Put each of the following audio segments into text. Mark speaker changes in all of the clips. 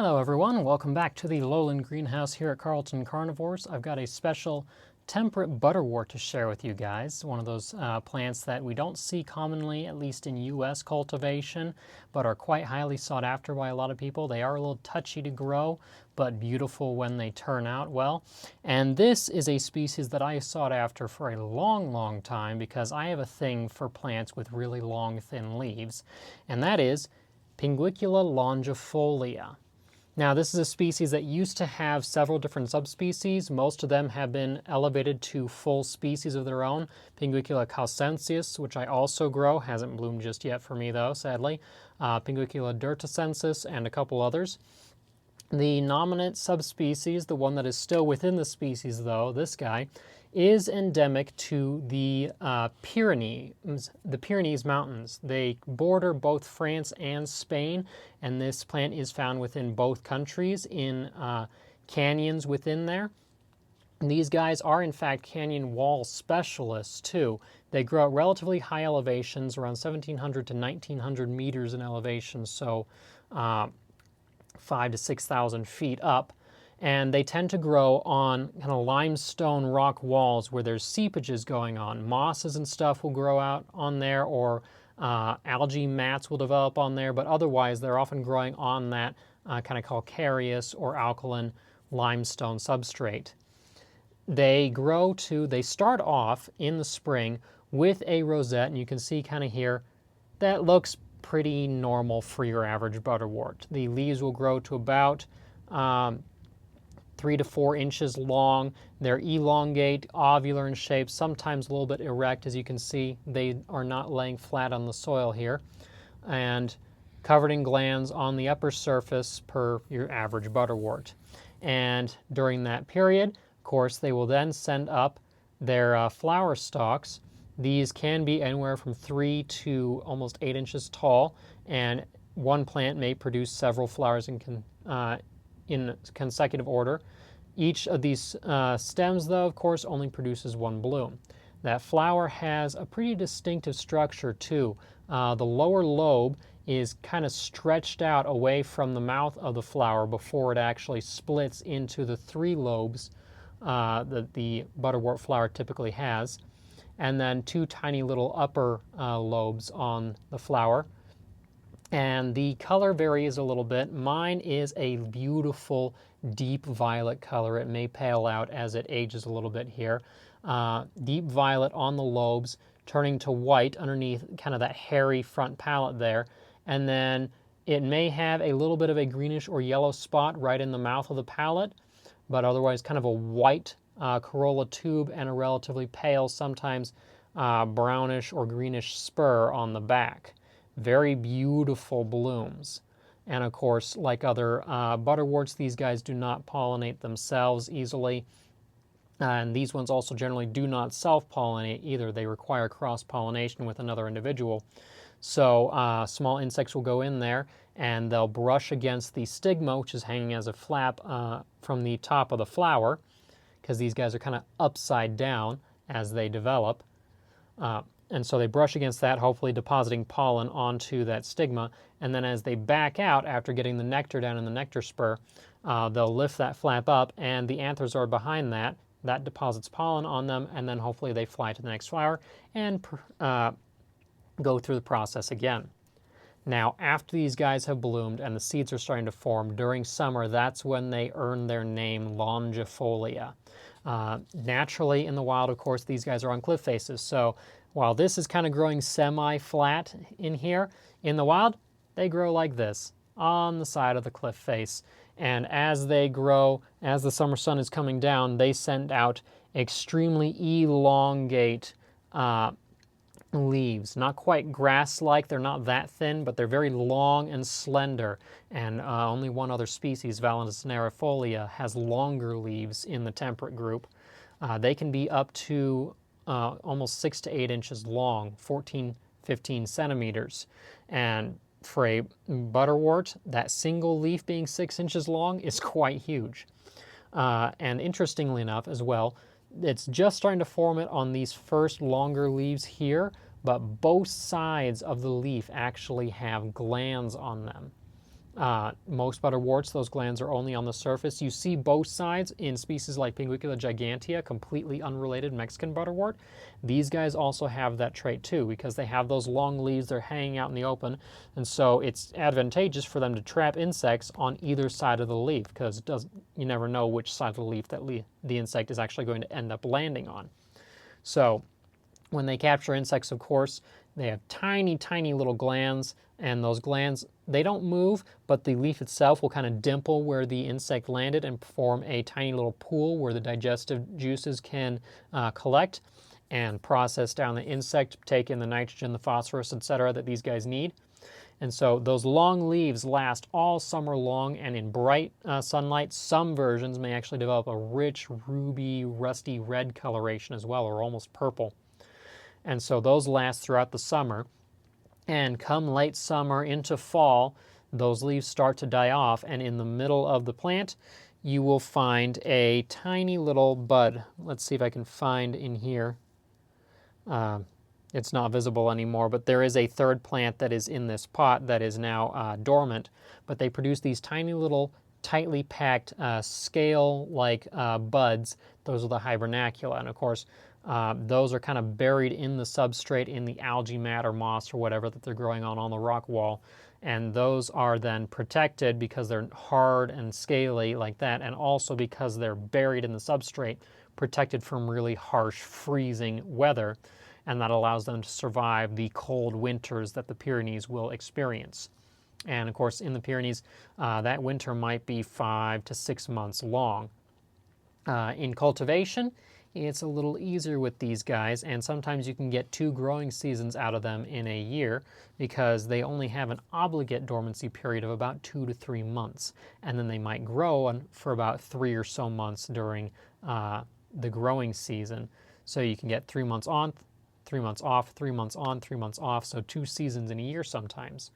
Speaker 1: Hello everyone, welcome back to the lowland greenhouse here at Carlton Carnivores. I've got a special temperate butterwort to share with you guys. One of those plants that we don't see commonly, at least in U.S. cultivation, but are quite highly sought after by a lot of people. They are a little touchy to grow, but beautiful when they turn out well. And this is a species that I sought after for a long time because I have a thing for plants with really long, thin leaves, and that is Pinguicula longifolia. Now, this is a species that used to have several different subspecies. Most of them have been elevated to full species of their own. Pinguicula causensis, which I also grow, hasn't bloomed just yet for me though, sadly. Pinguicula dirticensis, and a couple others. The nominate subspecies, the one that is still within the species though, this guy, is endemic to the Pyrenees Mountains. They border both France and Spain, and this plant is found within both countries in canyons within there. And these guys are in fact canyon wall specialists too. They grow at relatively high elevations, around 1,700 to 1,900 meters in elevation, so 5,000 to 6,000 feet up. And they tend to grow on kind of limestone rock walls where there's seepages going on. Mosses and stuff will grow out on there, or algae mats will develop on there, but otherwise they're often growing on that kind of calcareous or alkaline limestone substrate. They start off in the spring with a rosette, and you can see kind of here, that looks pretty normal for your average butterwort. The leaves will grow to about 3 to 4 inches long. They're elongate, ovular in shape, sometimes a little bit erect. As you can see, they are not laying flat on the soil here, and covered in glands on the upper surface per your average butterwort. And during that period, of course, they will then send up their flower stalks. These can be anywhere from 3 to almost 8 inches tall, and one plant may produce several flowers in consecutive order. Each of these stems, though, of course, only produces one bloom. That flower has a pretty distinctive structure, too. The lower lobe is kind of stretched out away from the mouth of the flower before it actually splits into the 3 lobes that the butterwort flower typically has, and then 2 tiny little upper lobes on the flower. And the color varies a little bit. Mine is a beautiful deep violet color. It may pale out as it ages a little bit here. Deep violet on the lobes, turning to white underneath kind of that hairy front palate there. And then it may have a little bit of a greenish or yellow spot right in the mouth of the palate, but otherwise kind of a white corolla tube and a relatively pale, sometimes brownish or greenish spur on the back. Very beautiful blooms. And of course, like other butterworts, these guys do not pollinate themselves easily. And these ones also generally do not self-pollinate either. They require cross-pollination with another individual. So small insects will go in there and they'll brush against the stigma, which is hanging as a flap from the top of the flower, because these guys are kind of upside down as they develop. And so they brush against that, hopefully depositing pollen onto that stigma. And then as they back out after getting the nectar down in the nectar spur, they'll lift that flap up, and the anthers are behind that. That deposits pollen on them, and then hopefully they fly to the next flower and go through the process again. Now, after these guys have bloomed and the seeds are starting to form during summer, that's when they earn their name longifolia. Naturally, in the wild, of course, these guys are on cliff faces. So while this is kind of growing semi-flat in here, in the wild, they grow like this, on the side of the cliff face. And as they grow, as the summer sun is coming down, they send out extremely elongate leaves. Not quite grass-like, they're not that thin, but they're very long and slender. And only one other species, Vallisnerifolia, has longer leaves in the temperate group. They can be up to almost 6 to 8 inches long, 14, 15 centimeters. And for a butterwort, that single leaf being 6 inches long is quite huge. And interestingly enough as well, it's just starting to form it on these first longer leaves here, but both sides of the leaf actually have glands on them. Most butterworts, those glands are only on the surface. You see both sides in species like Pinguicula gigantea, completely unrelated Mexican butterwort. These guys also have that trait too, because they have those long leaves, they're hanging out in the open, and so it's advantageous for them to trap insects on either side of the leaf, because you never know which side of the leaf that the insect is actually going to end up landing on. So when they capture insects, of course, they have tiny, tiny little glands, and those glands, they don't move, but the leaf itself will kind of dimple where the insect landed and form a tiny little pool where the digestive juices can collect and process down the insect, take in the nitrogen, the phosphorus, etc. that these guys need. And so those long leaves last all summer long, and in bright sunlight, some versions may actually develop a rich, ruby, rusty red coloration as well, or almost purple. And so those last throughout the summer. And come late summer into fall, those leaves start to die off, and in the middle of the plant, you will find a tiny little bud. Let's see if I can find in here. It's not visible anymore, but there is a third plant that is in this pot that is now dormant. But they produce these tiny little, tightly packed, scale-like buds. Those are the hibernacula, and of course, those are kind of buried in the substrate, in the algae mat or moss or whatever that they're growing on the rock wall. And those are then protected because they're hard and scaly like that, and also because they're buried in the substrate, protected from really harsh freezing weather. And that allows them to survive the cold winters that the Pyrenees will experience. And of course, in the Pyrenees, that winter might be 5 to 6 months long. In cultivation, it's a little easier with these guys, and sometimes you can get 2 growing seasons out of them in a year because they only have an obligate dormancy period of about 2 to 3 months, and then they might grow for about 3 or so months during the growing season. So you can get 3 months on, 3 months off, 3 months on, 3 months off, so 2 seasons in a year sometimes.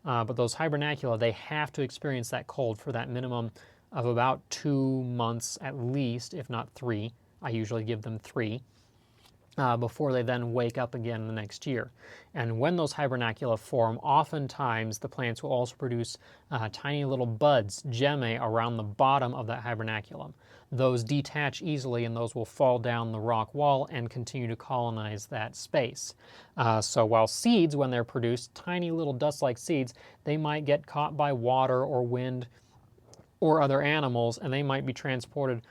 Speaker 1: But those hibernacula, they have to experience that cold for that minimum of about 2 months at least, if not 3. I usually give them 3 before they then wake up again the next year. And when those hibernacula form, oftentimes the plants will also produce tiny little buds, gemmae, around the bottom of that hibernaculum. Those detach easily, and those will fall down the rock wall and continue to colonize that space. So while seeds, when they're produced, tiny little dust-like seeds, they might get caught by water or wind or other animals, and they might be transported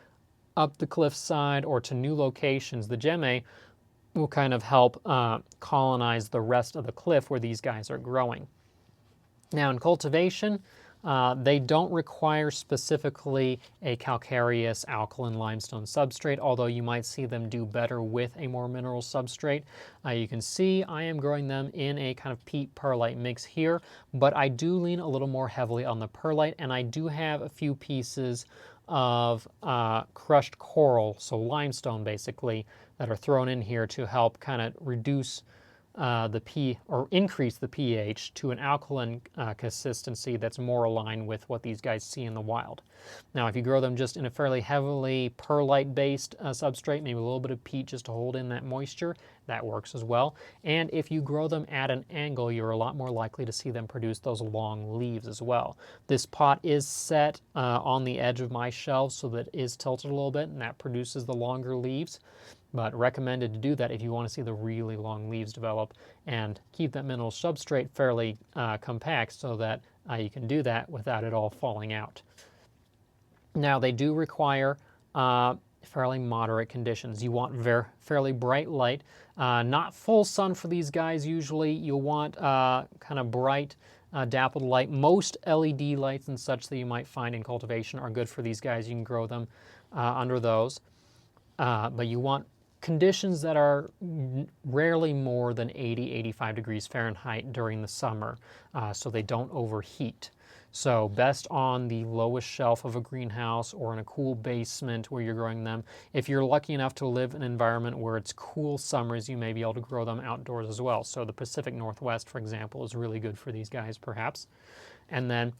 Speaker 1: up the cliffside or to new locations. The gemmae will kind of help colonize the rest of the cliff where these guys are growing. Now in cultivation, they don't require specifically a calcareous alkaline limestone substrate, although you might see them do better with a more mineral substrate. You can see I am growing them in a kind of peat perlite mix here, but I do lean a little more heavily on the perlite, and I do have a few pieces of crushed coral, so limestone basically, that are thrown in here to help kind of reduce or increase the pH to an alkaline consistency that's more aligned with what these guys see in the wild. Now, if you grow them just in a fairly heavily perlite-based substrate, maybe a little bit of peat just to hold in that moisture, that works as well. And if you grow them at an angle, you're a lot more likely to see them produce those long leaves as well. This pot is set on the edge of my shelf, so that it is tilted a little bit, and that produces the longer leaves. But recommended to do that if you want to see the really long leaves develop, and keep that mineral substrate fairly compact so that you can do that without it all falling out. Now they do require fairly moderate conditions. You want fairly bright light, not full sun for these guys usually. You'll want kind of bright dappled light. Most LED lights and such that you might find in cultivation are good for these guys. You can grow them under those. But you want conditions that are rarely more than 80, 85 degrees Fahrenheit during the summer, so they don't overheat. So best on the lowest shelf of a greenhouse or in a cool basement where you're growing them. If you're lucky enough to live in an environment where it's cool summers, you may be able to grow them outdoors as well. So the Pacific Northwest, for example, is really good for these guys perhaps. And then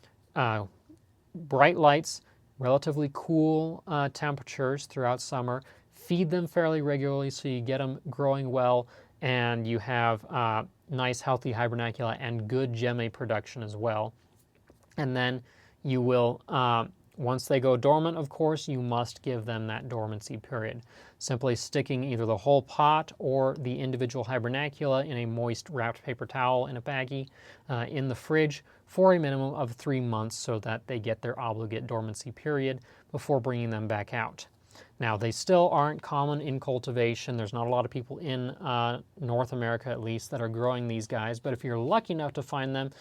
Speaker 1: bright lights, relatively cool temperatures throughout summer. Feed them fairly regularly so you get them growing well, and you have nice healthy hibernacula and good gemmae production as well. And then you will, once they go dormant, of course, you must give them that dormancy period. Simply sticking either the whole pot or the individual hibernacula in a moist wrapped paper towel in a baggie in the fridge for a minimum of 3 months so that they get their obligate dormancy period before bringing them back out. Now, they still aren't common in cultivation. There's not a lot of people in North America, at least, that are growing these guys. But if you're lucky enough to find them,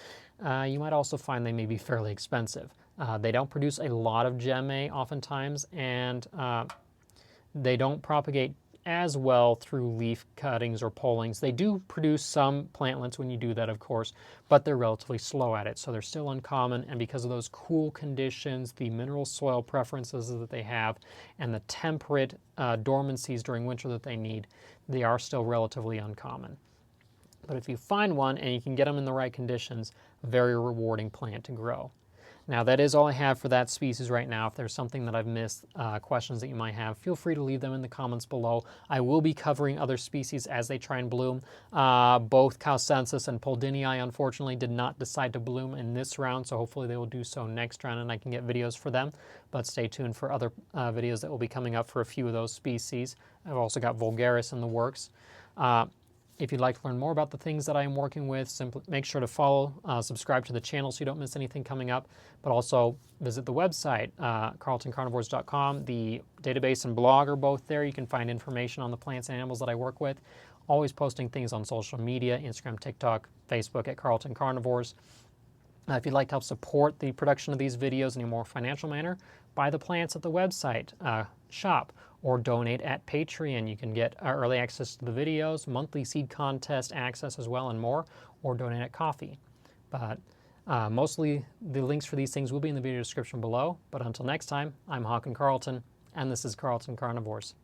Speaker 1: you might also find they may be fairly expensive. They don't produce a lot of gemme oftentimes, and they don't propagate as well through leaf cuttings or pollings. They do produce some plantlets when you do that, of course, but they're relatively slow at it, so they're still uncommon. And because of those cool conditions, the mineral soil preferences that they have, and the temperate dormancies during winter that they need, they are still relatively uncommon. But if you find one and you can get them in the right conditions, a very rewarding plant to grow. Now, that is all I have for that species right now. If there's something that I've missed, questions that you might have, feel free to leave them in the comments below. I will be covering other species as they try and bloom. Both Causensis and Poldinii, unfortunately, did not decide to bloom in this round, so hopefully they will do so next round and I can get videos for them. But stay tuned for other videos that will be coming up for a few of those species. I've also got Vulgaris in the works. If you'd like to learn more about the things that I am working with, simply make sure to follow, subscribe to the channel so you don't miss anything coming up, but also visit the website, carltoncarnivores.com. The database and blog are both there. You can find information on the plants and animals that I work with. Always posting things on social media, Instagram, TikTok, Facebook at Carlton Carnivores. If you'd like to help support the production of these videos in a more financial manner, buy the plants at the website, shop, or donate at Patreon. You can get early access to the videos, monthly seed contest access as well, and more, or donate at Coffee. But mostly the links for these things will be in the video description below. But until next time, I'm Hawken Carlton, and this is Carlton Carnivores.